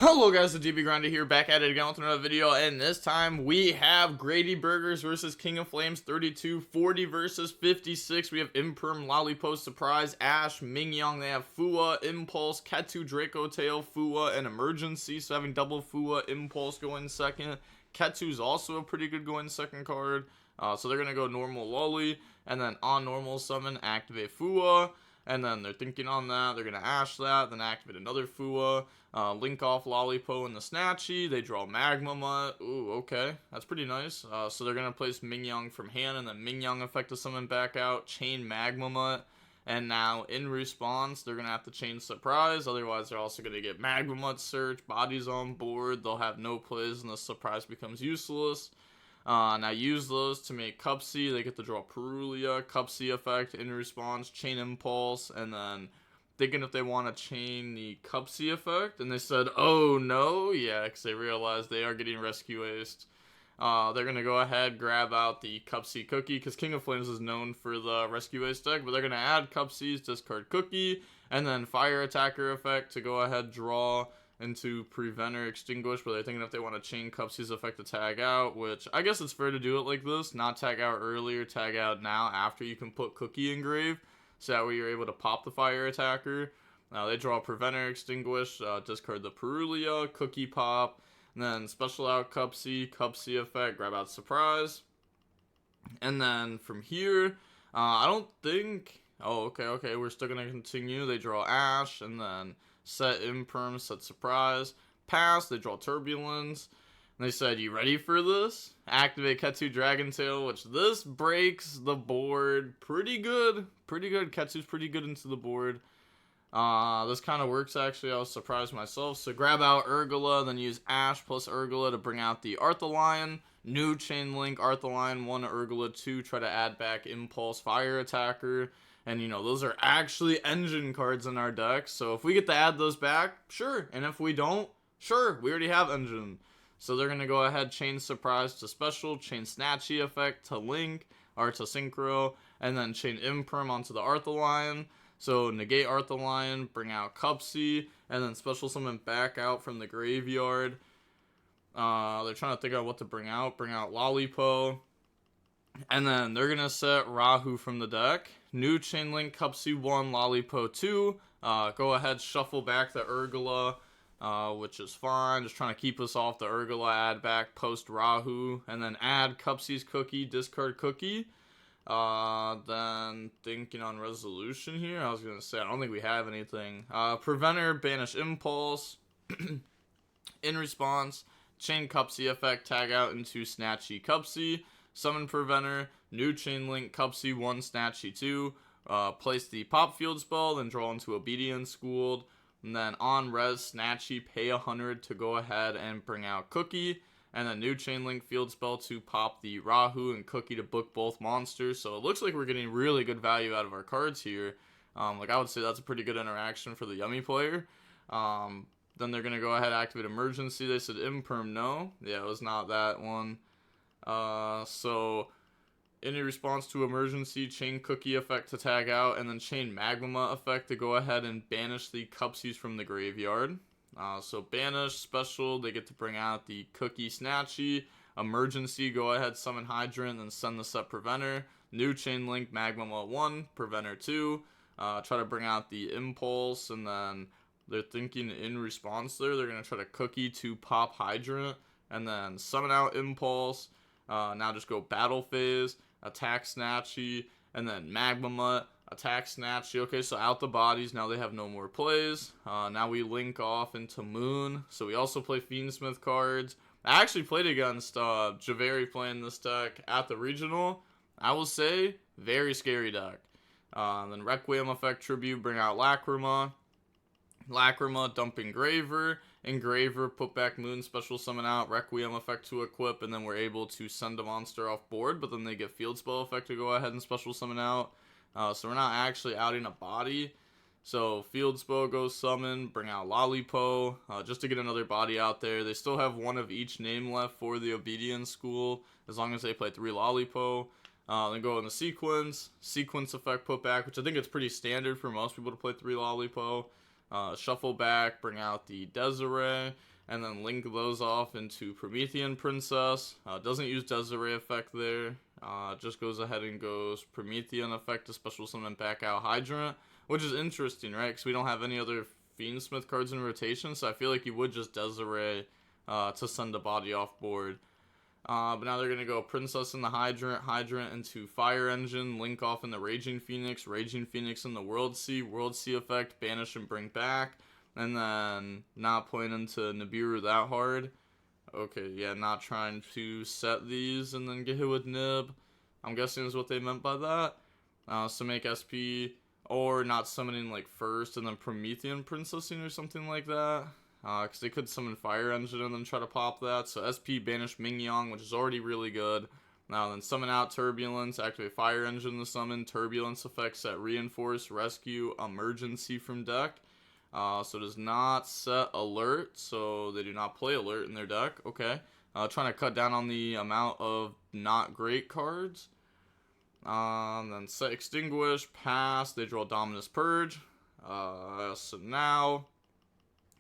Hello guys, the DB Grinder here, back at it again with another video, and this time we have Grady Burgers versus King of Flames 32, 40 versus 56. We have Imperm, Lollipop, Surprise, Ash, Mingyang. They have Fua, Impulse, Ketu, Dracotail, Fua, and Emergency. So having double Fua, Impulse going second. Ketu's also a pretty good going second card. So they're going to go normal Lolly, and then on normal summon, activate Fua. And then they're thinking on that, they're going to Ash that, then activate another Fua, link off Lollipop and the Snatchy, they draw Magma Mutt. Ooh, okay, that's pretty nice. So they're going to place Mingyang from hand, and then Mingyang effect to summon back out, chain Magma Mutt, and now in response, they're going to have to chain Surprise, otherwise they're also going to get Magma Mutt search, bodies on board, they'll have no plays, and the Surprise becomes useless. Now use those to make Cupsy. They get to draw Perulia, Cupsy effect in response, chain Impulse, and then thinking if they want to chain the Cupsy effect, and they said, oh no, yeah, because they realized they are getting rescue aced. They're going to go ahead, grab out the Cupsy Cookie, because King of Flames is known for the rescue ace deck, but they're going to add Cupsy's, discard Cookie, and then Fire Attacker effect to go ahead, draw into prevent or extinguish, but they're thinking if they want to chain Cupsy's effect to tag out, which I guess it's fair to do it like this, not tag out earlier, tag out now after you can put Cookie in grave, so that way you're able to pop the Fire Attacker. Now they draw prevent or extinguish, discard the Perulia, Cookie pop, and then special out Cupsy, Cupsy effect, grab out Surprise, and then from here, I don't think, oh okay, we're still going to continue. They draw Ash, and then set Imperm, set Surprise, pass, they draw Turbulence, and they said, you ready for this? Activate Ketu Dracotail, which this breaks the board pretty good, Ketu's pretty good into the board. This kind of works actually, I was surprised myself. So grab out Urgula, then use Ash plus Urgula to bring out the Arthalion, new chain link Arthalion, 1 Urgula, 2, try to add back Impulse, Fire Attacker. And, you know, those are actually engine cards in our deck. So if we get to add those back, sure. And if we don't, sure. We already have engine. So they're going to go ahead, chain Surprise to special, chain Snatchy effect to link, or to synchro, and then chain Imperm onto the Arthalion. So negate Arthalion, bring out Cupsy, and then special summon back out from the graveyard. They're trying to think out what to bring out. Bring out Lollipop. And then they're going to set Rahu from the deck. New chain link Cupsy 1, Lollipop 2. Go ahead, shuffle back the Urgula, which is fine. Just trying to keep us off the Urgula, add back post Rahu. And then add Cupsy's Cookie, discard Cookie. Then thinking on resolution here, I was going to say, I don't think we have anything. Preventer, banish Impulse. In response, chain Cupsy effect, tag out into Snatchy Cupsy. Summon Preventer, new chain link Cupsy 1, Snatchy 2, place the pop field spell, then draw into Obedience Schooled, and then on res Snatchy, pay 100 to go ahead and bring out Cookie, and then new chain link field spell to pop the Rahu and Cookie to book both monsters. So it looks like we're getting really good value out of our cards here. Like I would say that's a pretty good interaction for the Yummy player. Then they're going to go ahead, activate Emergency. They said Imperm, no. Yeah, it was not that one. So in response to Emergency, chain Cookie effect to tag out, and then chain Magma effect to go ahead and banish the Cupsies from the graveyard. So banish, special, they get to bring out the Cookie Snatchy. Emergency, go ahead, summon Hydrant, and send the set Preventer. New chain link Magma 1, Preventer 2. Try to bring out the Impulse, and then they're thinking in response there, they're going to try to Cookie to pop Hydrant, and then summon out Impulse. Now just go Battle Phase, attack Snatchy, and then Magma Mutt, attack Snatchy. Okay, so out the bodies, now they have no more plays. Now we link off into Moon. So we also play Fiendsmith cards. I actually played against Javeri playing this deck at the regional. I will say, very scary deck. Then Requiem effect Tribute, bring out Lacrima. Lacrima, dump Engraver. Engraver, put back Moon, special summon out, Requiem effect to equip, and then we're able to send a monster off board, but then they get field spell effect to go ahead and special summon out. So we're not actually outing a body. So field spell goes summon, bring out Lollipop, just to get another body out there. They still have one of each name left for the Obedience School, as long as they play 3 Lollipop. Then go in the sequence effect put back, which I think it's pretty standard for most people to play 3 Lollipop. Shuffle back, bring out the Desiree, and then link those off into Promethean Princess. Doesn't use Desiree effect there. Just goes ahead and goes Promethean effect to special summon back out Hydrant, which is interesting, right? Because we don't have any other Fiendsmith cards in rotation, so I feel like you would just Desiree to send a body off board. But now they're going to go Princess in the Hydrant, Hydrant into Fire Engine, link off in the Raging Phoenix in the World Sea effect, banish and bring back, and then not playing into Nibiru that hard. Okay, yeah, not trying to set these and then get hit with Nib. I'm guessing is what they meant by that. So make SP, or not summoning like first and then Promethean Princessing or something like that. Because they could summon Fire Engine and then try to pop that. So SP banish Mingyang, which is already really good. Now then summon out Turbulence, activate Fire Engine to summon. Turbulence effect set Reinforce, Rescue, Emergency from deck. So it does not set Alert, so they do not play Alert in their deck. Okay. Trying to cut down on the amount of not great cards. Then set Extinguish, pass, they draw Dominus Purge. So now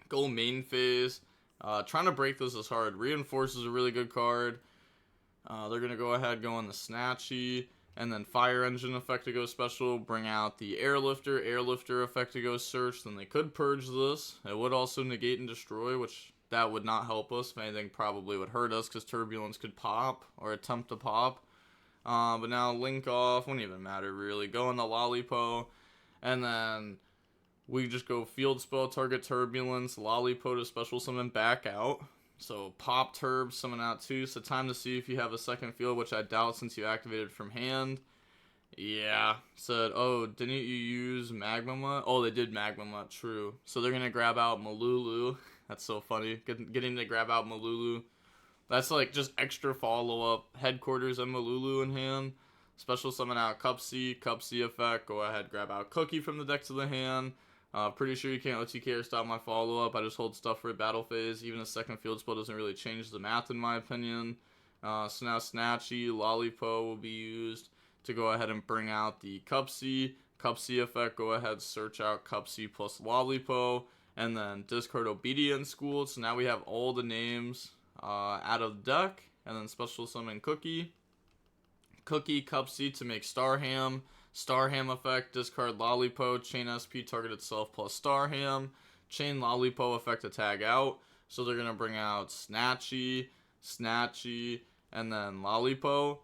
go main phase. Trying to break this is hard. Reinforce is a really good card. They're going to go ahead, go on the Snatchy, and then Fire Engine effect to go special. Bring out the Airlifter effect to go search. Then they could purge this. It would also negate and destroy, which that would not help us. If anything, probably would hurt us because Turbulence could pop or attempt to pop. But now link off, wouldn't even matter really. Go in the Lollipo, and then we just go Field Spell, target Turbulence, Lollipo to special summon back out. So pop Turb, summon out 2. So time to see if you have a second field, which I doubt since you activated from hand. Yeah. Said, oh, didn't you use Magma Mutt? Oh, they did Magma Mutt, true. So they're going to grab out Malulu. That's so funny. Getting to grab out Malulu. That's like just extra follow-up. Headquarters and Malulu in hand. Special summon out Cupsy effect. Go ahead, grab out Cookie from the deck to the hand. Pretty sure you can't OTK or stop my follow-up. I just hold stuff for a battle phase. Even a second field spell doesn't really change the math in my opinion. So now Snatchy, Lollipo will be used to go ahead and bring out the Cupsy effect. Go ahead, search out Cupsy plus Lollipo. And then discard Obedient School. So now we have all the names out of the deck. And then special summon Cookie, Cupsy to make Starham. Starham effect, discard Lollipo, chain SP, target itself plus Starham. Chain Lollipo effect to tag out. So they're going to bring out Snatchy, and then Lollipo.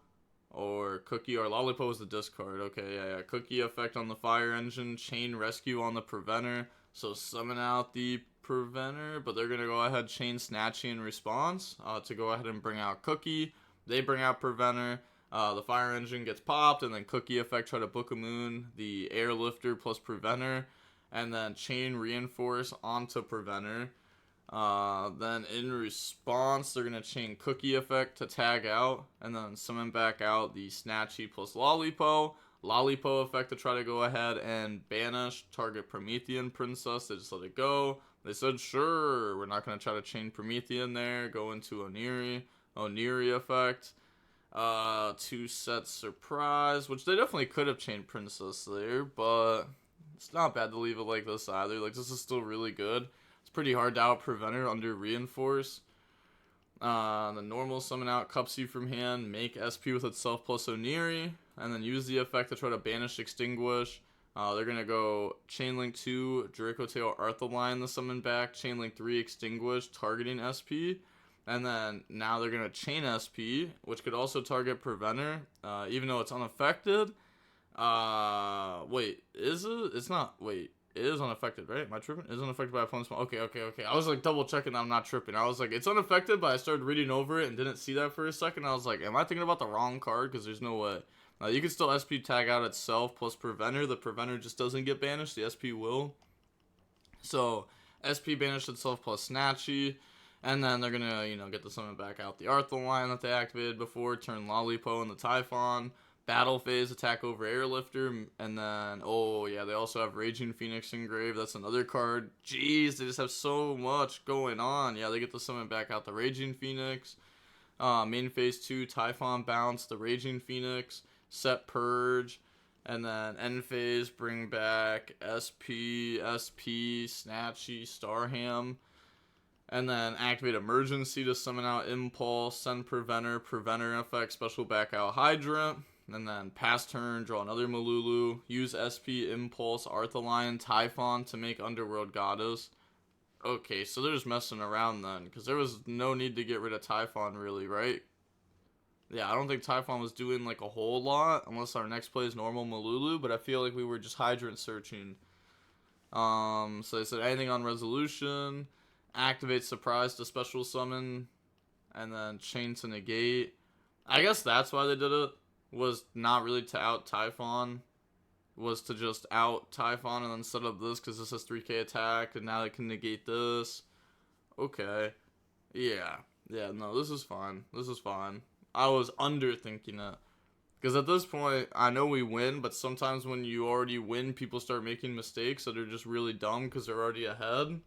Or Cookie, or Lollipo is the discard. Okay, yeah. Cookie effect on the Fire Engine, Chain Rescue on the Preventer. So summon out the Preventer, but they're going to go ahead, chain Snatchy in response to go ahead and bring out Cookie. They bring out Preventer. The Fire Engine gets popped, and then Cookie effect try to book a moon, the Airlifter plus Preventer, and then chain Reinforce onto Preventer. Then in response, they're going to chain Cookie effect to tag out, and then summon back out the Snatchy plus Lollipo. Lollipo effect to try to go ahead and banish target Promethean Princess. They just let it go. They said, sure, we're not going to try to chain Promethean there. Go into Oniri effect. 2 set Surprise, which they definitely could have chained Princess there, but it's not bad to leave it like this either. Like, this is still really good. It's pretty hard to out Preventer under Reinforce. The normal summon out Cupsy from hand, make SP with itself plus Oniri, and then use the effect to try to banish Extinguish. They're going to go Chainlink 2, Dracotail Arthaline the summon back, Chainlink 3, Extinguish, targeting SP. And then now they're going to chain SP, which could also target Preventer, even though it's unaffected. Wait, is it? It's not. Wait, it is unaffected, right? Am I tripping? It's unaffected by opponent's... Okay. I was like double checking that I'm not tripping. I was like, it's unaffected, but I started reading over it and didn't see that for a second. I was like, am I thinking about the wrong card? Because there's no way. You can still SP tag out itself plus Preventer. The Preventer just doesn't get banished. The SP will. So, SP banished itself plus Snatchy. And then they're going to, get the summon back out the Arthaline that they activated before, turn Lollipo in the Typhon, battle phase, attack over Airlifter, and then, oh yeah, they also have Raging Phoenix engraved. That's another card. Jeez, they just have so much going on. Yeah, they get the summon back out the Raging Phoenix. Main phase 2, Typhon bounce, the Raging Phoenix, set Purge, and then end phase, bring back SP, Snatchy, Starham. And then activate Emergency to summon out Impulse, send Preventer, Preventer effect, special back out Hydrant. And then pass turn, draw another Malulu, use SP, Impulse, Arthalion, Typhon to make Underworld Goddess. Okay, so they're just messing around then, because there was no need to get rid of Typhon really, right? Yeah, I don't think Typhon was doing like a whole lot, unless our next play is normal Malulu, but I feel like we were just Hydrant searching. So they said anything on resolution, activate Surprise to special summon, and then chain to negate. I guess that's why they did it, was not really to out Typhon, was to just out Typhon and then set up this, because this has 3k attack, and now they can negate this. Okay. Yeah, no, this is fine. This is fine. I was underthinking it. Because at this point, I know we win, but sometimes when you already win, people start making mistakes that are just really dumb because they're already ahead.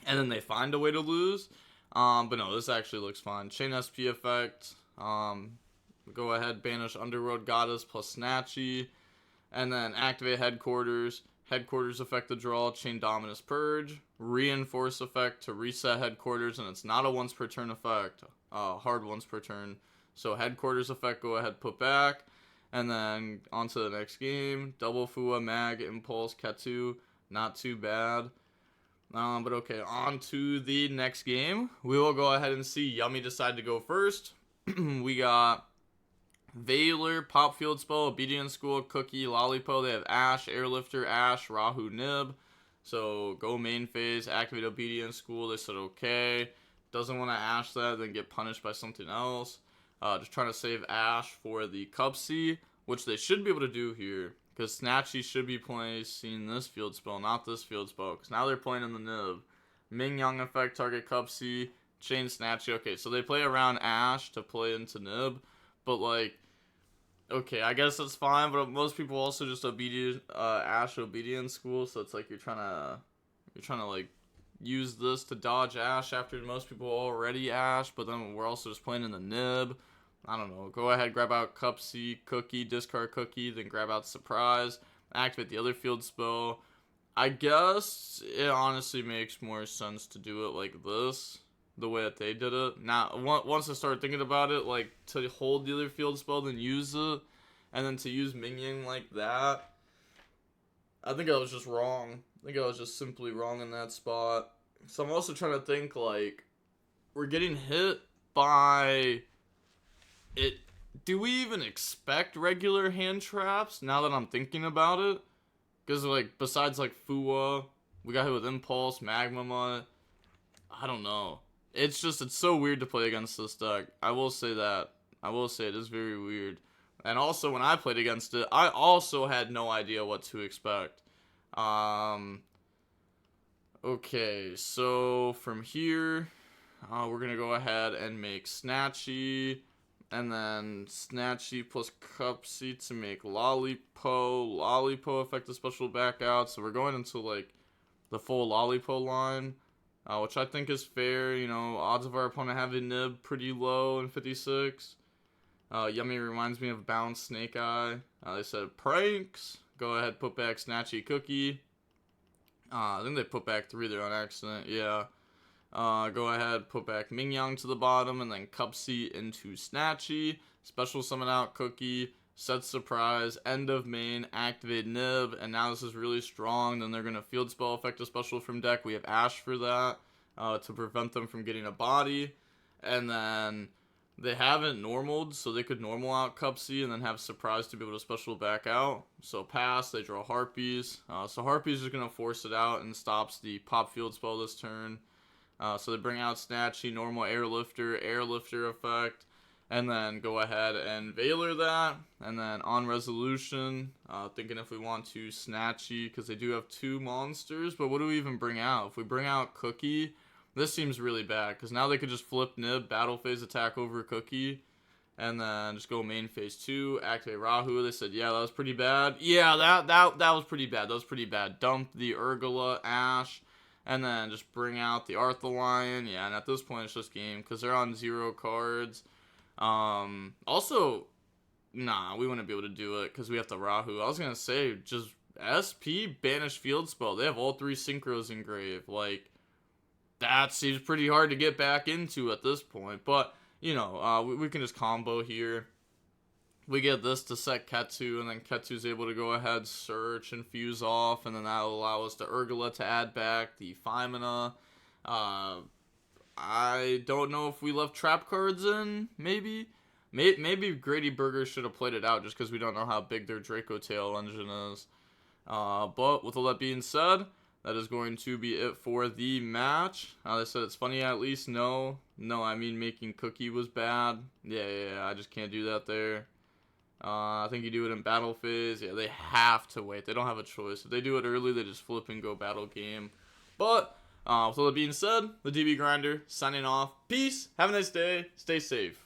And then they find a way to lose. But no, this actually looks fine. Chain SP effect. Go ahead, banish Underworld Goddess plus Snatchy. And then activate Headquarters. Headquarters effect to draw. Chain Dominus Purge. Reinforce effect to reset Headquarters. And it's not a once per turn effect. Hard once per turn. So Headquarters effect, go ahead, put back. And then on to the next game. Double Fua, Mag, Impulse, Ketu. Not too bad. But okay, on to the next game. We will go ahead and see Yummy decide to go first. We got Valor, Pop Field Spell, Obedience School, Cookie, Lollipo. They have Ash, Airlifter, Ash, Rahu, Nib. So go main phase, activate Obedience School. They said okay. Doesn't want to Ash that, then get punished by something else. Just trying to save Ash for the Cup C, which they should be able to do here. Because Snatchy should be placing this field spell, not this field spell. Because now they're playing in the Nib. Ming Yang effect, target Cup C, chain Snatchy. Okay, so they play around Ash to play into Nib. But like, okay, I guess that's fine. But most people also just Ash Obedience School. So it's like you're trying to like use this to dodge Ash after most people already Ash. But then we're also just playing in the Nib. I don't know. Go ahead, grab out Cup C, Cookie, discard Cookie, then grab out Surprise, activate the other field spell. I guess it honestly makes more sense to do it like this, the way that they did it. Now, once I started thinking about it, like to hold the other field spell, then use it, and then to use Minion like that, I think I was just wrong. I think I was just simply wrong in that spot. So I'm also trying to think, like, we're getting hit by it. Do we even expect regular hand traps now that I'm thinking about it? Because, like, besides, like, Fua, we got hit with Impulse, Magmamut. I don't know. It's just, it's so weird to play against this deck. I will say that. I will say it is very weird. And also, when I played against it, I also had no idea what to expect. Okay, so from here, we're going to go ahead and make Snatchy. And then Snatchy plus Cup C to make Lollipo. Lollipo effect the special back out. So we're going into like the full Lollipo line, which I think is fair. You know, odds of our opponent having Nib pretty low in 56. Yummy reminds me of Bound Snake Eye. They said pranks. Go ahead, put back Snatchy Cookie. I think they put back 3 there on accident. Yeah. Go ahead, put back Ming Yang to the bottom, and then Cup C into Snatchy. Special summon out Cookie, set Surprise, end of main, activate Nib, and now this is really strong. Then they're going to field spell effect a special from deck. We have Ash for that, to prevent them from getting a body. And then they haven't normaled, so they could normal out Cup C and then have Surprise to be able to special back out. So pass, they draw Harpies. So Harpies is going to force it out and stops the pop field spell this turn. So they bring out Snatchy, normal Airlifter effect, and then go ahead and Valor that. And then on resolution, thinking if we want to Snatchy, because they do have 2 monsters, but what do we even bring out? If we bring out Cookie, this seems really bad, because now they could just flip Nib, battle phase attack over Cookie, and then just go main phase 2, activate Rahu. They said, yeah, that was pretty bad. Yeah, that was pretty bad. That was pretty bad. Dump the Urgula, Ash, and then just bring out the Arthalion. Yeah, and at this point, it's just game, because they're on 0 cards. Also, nah, we wouldn't be able to do it, because we have the Rahu. I was going to say, just SP, banish field spell. They have all 3 synchros engraved. Like, that seems pretty hard to get back into at this point. But, you know, we can just combo here. We get this to set Ketsu, and then Ketsu's able to go ahead, search, and fuse off, and then that'll allow us to Urgula to add back the 5 mana. I don't know if we left trap cards in, maybe. Maybe Grady Burger should have played it out just because we don't know how big their Dracotail engine is. But with all that being said, that is going to be it for the match. They said it's funny at least. No, I mean making Cookie was bad. Yeah, I just can't do that there. I think you do it in battle phase. Yeah, they have to wait. They don't have a choice. If they do it early, they just flip and go battle game. But with all that being said, the DB Grinder signing off. Peace. Have a nice day. Stay safe.